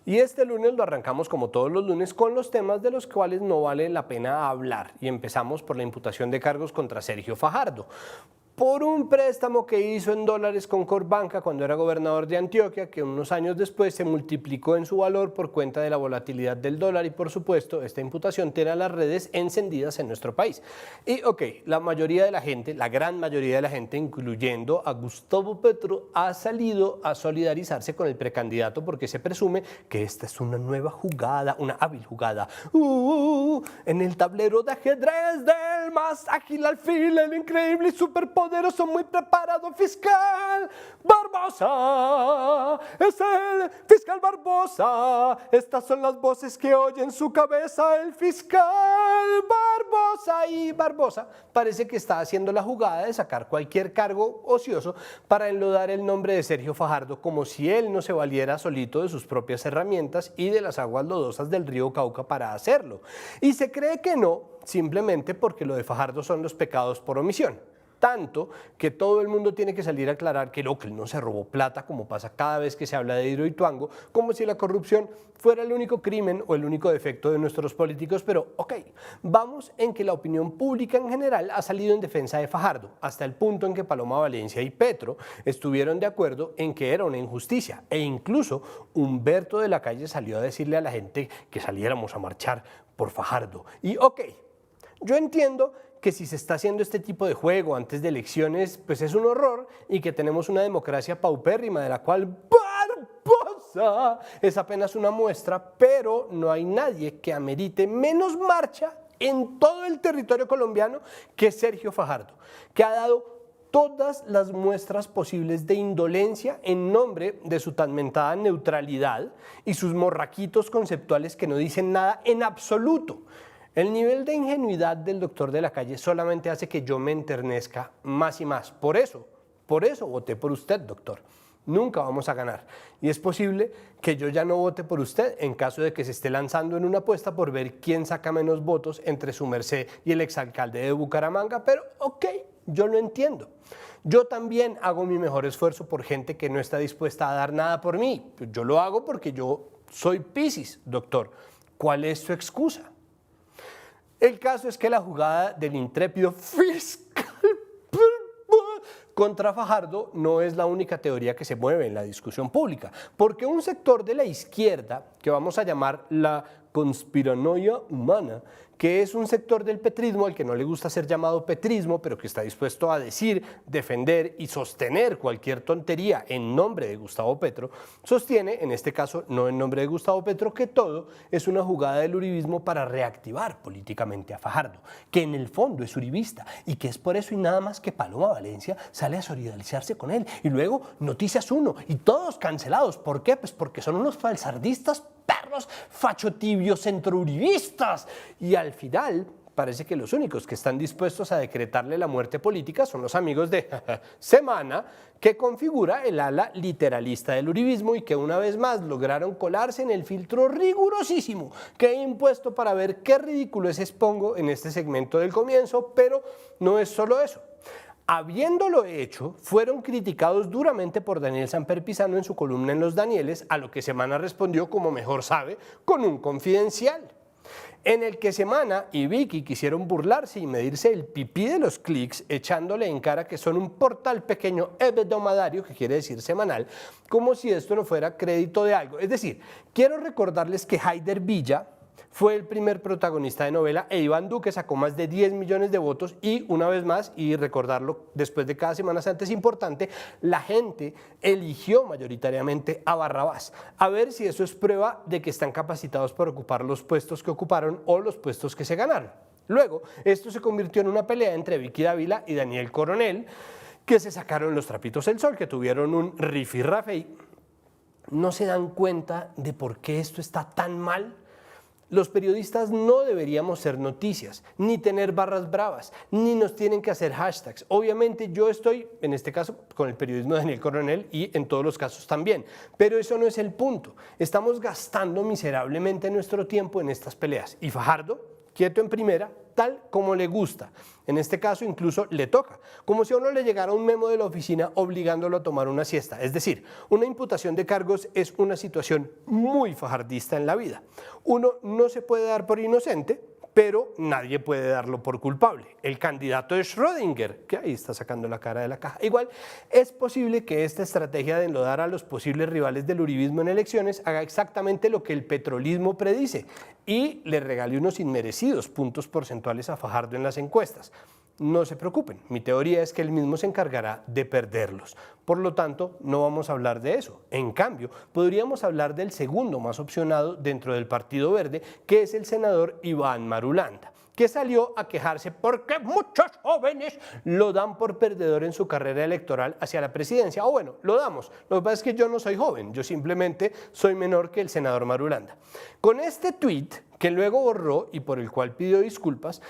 Y este lunes lo arrancamos como todos los lunes con los temas de los cuales no vale la pena hablar. Y empezamos por la imputación de cargos contra Sergio Fajardo por un préstamo que hizo en dólares con Corbanca cuando era gobernador de Antioquia, que unos años después se multiplicó en su valor por cuenta de la volatilidad del dólar y por supuesto esta imputación tiene a las redes encendidas en nuestro país. Y la mayoría de la gente, la gran mayoría de la gente, incluyendo a Gustavo Petro, ha salido a solidarizarse con el precandidato porque se presume que esta es una nueva jugada, una hábil jugada en el tablero de ajedrez del más ágil alfil, el increíble y superpoderoso muy preparado fiscal Barbosa. Es el fiscal Barbosa. Estas son las voces que oye en su cabeza el fiscal Barbosa. Y Barbosa parece que está haciendo la jugada de sacar cualquier cargo ocioso para enlodar el nombre de Sergio Fajardo, como si él no se valiera solito de sus propias herramientas y de las aguas lodosas del río Cauca para hacerlo. Y se cree que no, simplemente porque lo de Fajardo son los pecados por omisión. Tanto que todo el mundo tiene que salir a aclarar que él no se robó plata, como pasa cada vez que se habla de Hidroituango, como si la corrupción fuera el único crimen o el único defecto de nuestros políticos. Pero vamos en que la opinión pública en general ha salido en defensa de Fajardo, hasta el punto en que Paloma Valencia y Petro estuvieron de acuerdo en que era una injusticia, e incluso Humberto de la Calle salió a decirle a la gente que saliéramos a marchar por Fajardo. Y yo entiendo que si se está haciendo este tipo de juego antes de elecciones, pues es un horror y que tenemos una democracia paupérrima de la cual Barbosa es apenas una muestra, pero no hay nadie que amerite menos marcha en todo el territorio colombiano que Sergio Fajardo, que ha dado todas las muestras posibles de indolencia en nombre de su tan mentada neutralidad y sus morraquitos conceptuales que no dicen nada en absoluto. El nivel de ingenuidad del doctor de la Calle solamente hace que yo me enternezca más y más. Por eso voté por usted, doctor. Nunca vamos a ganar. Y es posible que yo ya no vote por usted en caso de que se esté lanzando en una apuesta por ver quién saca menos votos entre su merced y el exalcalde de Bucaramanga. Pero yo lo entiendo. Yo también hago mi mejor esfuerzo por gente que no está dispuesta a dar nada por mí. Yo lo hago porque yo soy Piscis, doctor. ¿Cuál es su excusa? El caso es que la jugada del intrépido fiscal contra Fajardo no es la única teoría que se mueve en la discusión pública, porque un sector de la izquierda, que vamos a llamar la conspiranoia humana, que es un sector del petrismo al que no le gusta ser llamado petrismo, pero que está dispuesto a decir, defender y sostener cualquier tontería en nombre de Gustavo Petro, sostiene, en este caso no en nombre de Gustavo Petro, que todo es una jugada del uribismo para reactivar políticamente a Fajardo, que en el fondo es uribista y que es por eso y nada más que Paloma Valencia sale a solidarizarse con él. Y luego Noticias 1 y todos cancelados. ¿Por qué? Pues porque son unos falsardistas perros fachotibios centrouribistas. Y al final parece que los únicos que están dispuestos a decretarle la muerte política son los amigos de Semana, que configura el ala literalista del uribismo y que una vez más lograron colarse en el filtro rigurosísimo que he impuesto para ver qué ridículo expongo en este segmento del comienzo. Pero no es solo eso. Habiéndolo hecho, fueron criticados duramente por Daniel Samper Pizano en su columna en Los Danieles, a lo que Semana respondió como mejor sabe, con un confidencial, en el que Semana y Vicky quisieron burlarse y medirse el pipí de los clics, echándole en cara que son un portal pequeño hebdomadario, que quiere decir semanal, como si esto no fuera crédito de algo. Es decir, quiero recordarles que Haider Villa fue el primer protagonista de novela e Iván Duque sacó más de 10 millones de votos y una vez más, y recordarlo después de cada Semana Santa es importante, la gente eligió mayoritariamente a Barrabás. A ver si eso es prueba de que están capacitados para ocupar los puestos que ocuparon o los puestos que se ganaron. Luego, esto se convirtió en una pelea entre Vicky Dávila y Daniel Coronel, que se sacaron los trapitos del sol, que tuvieron un rifirrafe y no se dan cuenta de por qué esto está tan mal. Los periodistas no deberíamos ser noticias, ni tener barras bravas, ni nos tienen que hacer hashtags. Obviamente yo estoy, en este caso, con el periodismo de Daniel Coronel y en todos los casos también, pero eso no es el punto. Estamos gastando miserablemente nuestro tiempo en estas peleas. Y Fajardo, quieto en primera, tal como le gusta. En este caso incluso le toca, como si a uno le llegara un memo de la oficina obligándolo a tomar una siesta. Es decir, una imputación de cargos es una situación muy fajardista en la vida. Uno no se puede dar por inocente, pero nadie puede darlo por culpable. El candidato es Schrödinger, que ahí está sacando la cara de la caja. Igual, es posible que esta estrategia de enlodar a los posibles rivales del uribismo en elecciones haga exactamente lo que el petrolismo predice y le regale unos inmerecidos puntos porcentuales a Fajardo en las encuestas. No se preocupen, mi teoría es que él mismo se encargará de perderlos. Por lo tanto, no vamos a hablar de eso. En cambio, podríamos hablar del segundo más opcionado dentro del Partido Verde, que es el senador Iván Marulanda, que salió a quejarse porque muchos jóvenes lo dan por perdedor en su carrera electoral hacia la presidencia. O bueno, lo damos. Lo que pasa es que yo no soy joven, yo simplemente soy menor que el senador Marulanda. Con este tuit, que luego borró y por el cual pidió disculpas,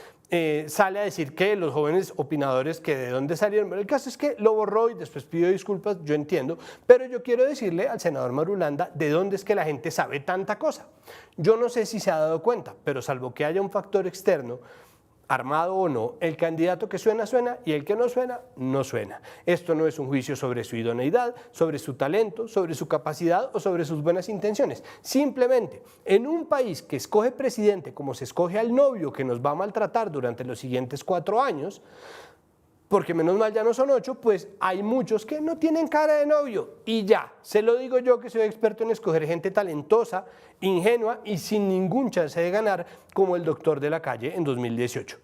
sale a decir que los jóvenes opinadores que de dónde salieron, pero el caso es que lo borró y después pidió disculpas, yo entiendo, pero yo quiero decirle al senador Marulanda de dónde es que la gente sabe tanta cosa. Yo no sé si se ha dado cuenta, pero salvo que haya un factor externo, armado o no, el candidato que suena, suena y el que no suena, no suena. Esto no es un juicio sobre su idoneidad, sobre su talento, sobre su capacidad o sobre sus buenas intenciones. Simplemente, en un país que escoge presidente como se escoge al novio que nos va a maltratar durante los siguientes 4 años, porque menos mal ya no son 8, pues hay muchos que no tienen cara de novio y ya, se lo digo yo que soy experto en escoger gente talentosa, ingenua y sin ningún chance de ganar como el doctor de la calle en 2018.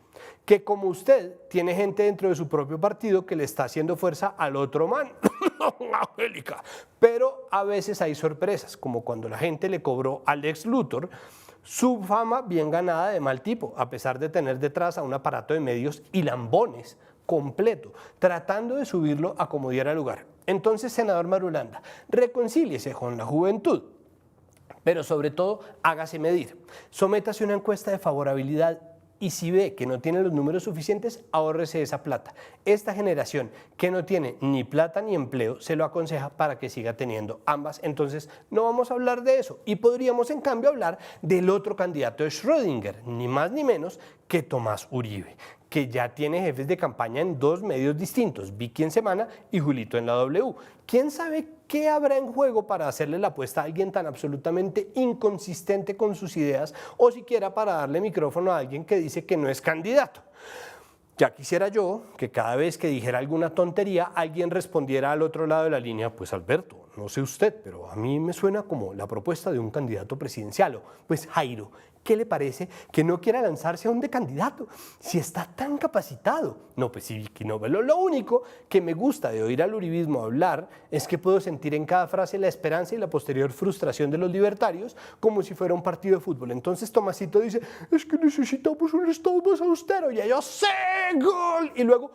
Que como usted tiene gente dentro de su propio partido que le está haciendo fuerza al otro man, Angélica, pero a veces hay sorpresas, como cuando la gente le cobró al ex Luthor su fama bien ganada de mal tipo, a pesar de tener detrás a un aparato de medios y lambones completo, tratando de subirlo a como diera lugar. Entonces, senador Marulanda, reconcíliese con la juventud, pero sobre todo hágase medir. Sométase a una encuesta de favorabilidad y si ve que no tiene los números suficientes, ahórrese esa plata. Esta generación que no tiene ni plata ni empleo se lo aconseja para que siga teniendo ambas. Entonces no vamos a hablar de eso y podríamos en cambio hablar del otro candidato de Schrödinger, ni más ni menos que Tomás Uribe, que ya tiene jefes de campaña en 2 medios distintos, Vicky en Semana y Julito en la W. ¿Quién sabe qué habrá en juego para hacerle la apuesta a alguien tan absolutamente inconsistente con sus ideas o siquiera para darle micrófono a alguien que dice que no es candidato? Ya quisiera yo que cada vez que dijera alguna tontería alguien respondiera al otro lado de la línea, pues Alberto, no sé usted, pero a mí me suena como la propuesta de un candidato presidencial. O, pues Jairo, ¿qué le parece que no quiera lanzarse a un de candidato si está tan capacitado? No, pues sí, Vicky, no. Lo único que me gusta de oír al uribismo hablar es que puedo sentir en cada frase la esperanza y la posterior frustración de los libertarios como si fuera un partido de fútbol. Entonces Tomasito dice, es que necesitamos un Estado más austero y ellos, ¡sí, gol! Y luego,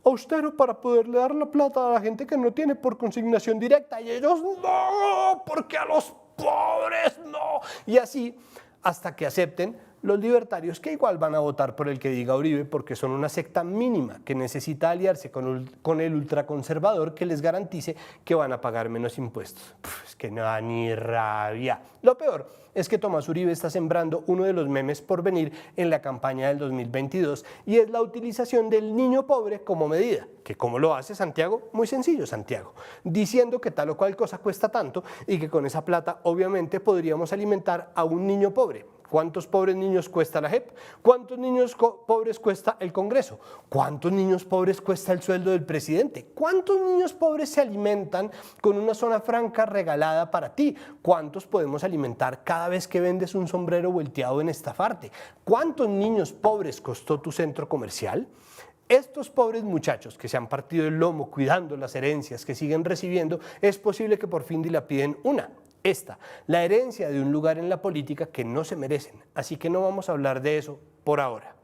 austero para poderle dar la plata a la gente que no tiene por consignación directa y ellos, no, porque a los pobres no. Y así hasta que acepten los libertarios que igual van a votar por el que diga Uribe porque son una secta mínima que necesita aliarse con el ultraconservador que les garantice que van a pagar menos impuestos. Es que no da ni rabia. Lo peor es que Tomás Uribe está sembrando uno de los memes por venir en la campaña del 2022 y es la utilización del niño pobre como medida. ¿Que cómo lo hace Santiago? Muy sencillo, Santiago, diciendo que tal o cual cosa cuesta tanto y que con esa plata obviamente podríamos alimentar a un niño pobre. ¿Cuántos pobres niños cuesta la JEP? ¿Cuántos niños pobres cuesta el Congreso? ¿Cuántos niños pobres cuesta el sueldo del presidente? ¿Cuántos niños pobres se alimentan con una zona franca regalada para ti? ¿Cuántos podemos alimentar cada vez que vendes un sombrero volteado en estafarte? ¿Cuántos niños pobres costó tu centro comercial? Estos pobres muchachos que se han partido el lomo cuidando las herencias que siguen recibiendo, es posible que por fin dilapiden una. La herencia de un lugar en la política que no se merecen, así que no vamos a hablar de eso por ahora.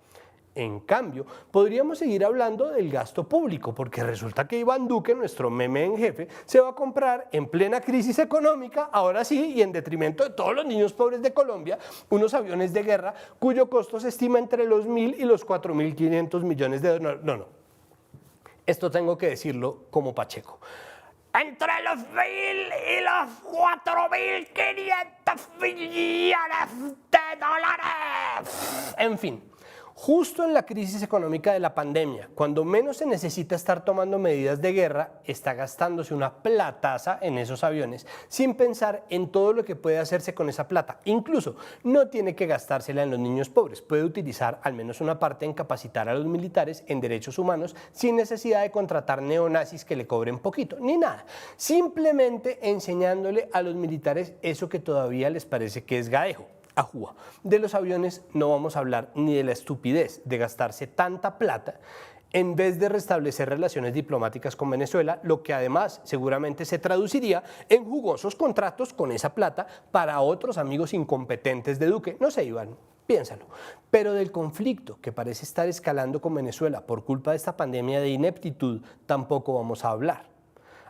En cambio, podríamos seguir hablando del gasto público, porque resulta que Iván Duque, nuestro meme en jefe, se va a comprar en plena crisis económica, ahora sí, y en detrimento de todos los niños pobres de Colombia, unos aviones de guerra cuyo costo se estima entre los 1.000 y los 4.500 millones de dólares. No. Esto tengo que decirlo como Pacheco. Entre los 1.000 y los 4.500 millones de dólares. En fin, Justo en la crisis económica de la pandemia, cuando menos se necesita estar tomando medidas de guerra, está gastándose una plataza en esos aviones, sin pensar en todo lo que puede hacerse con esa plata. Incluso no tiene que gastársela en los niños pobres, puede utilizar al menos una parte en capacitar a los militares en derechos humanos sin necesidad de contratar neonazis que le cobren poquito, ni nada. Simplemente enseñándole a los militares eso que todavía les parece que es gadejo. Ajúa. De los aviones no vamos a hablar ni de la estupidez de gastarse tanta plata en vez de restablecer relaciones diplomáticas con Venezuela, lo que además seguramente se traduciría en jugosos contratos con esa plata para otros amigos incompetentes de Duque. No sé, Iván, piénsalo. Pero del conflicto que parece estar escalando con Venezuela por culpa de esta pandemia de ineptitud tampoco vamos a hablar.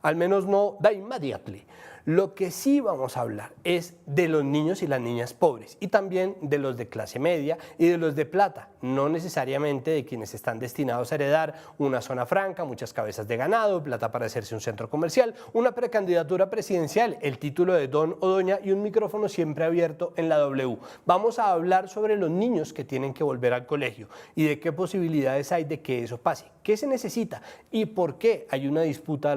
Al menos no de inmediately. Lo que sí vamos a hablar es de los niños y las niñas pobres y también de los de clase media y de los de plata, no necesariamente de quienes están destinados a heredar una zona franca, muchas cabezas de ganado, plata para hacerse un centro comercial, una precandidatura presidencial, el título de don o doña y un micrófono siempre abierto en la W. Vamos a hablar sobre los niños que tienen que volver al colegio y de qué posibilidades hay de que eso pase, qué se necesita y por qué hay una disputa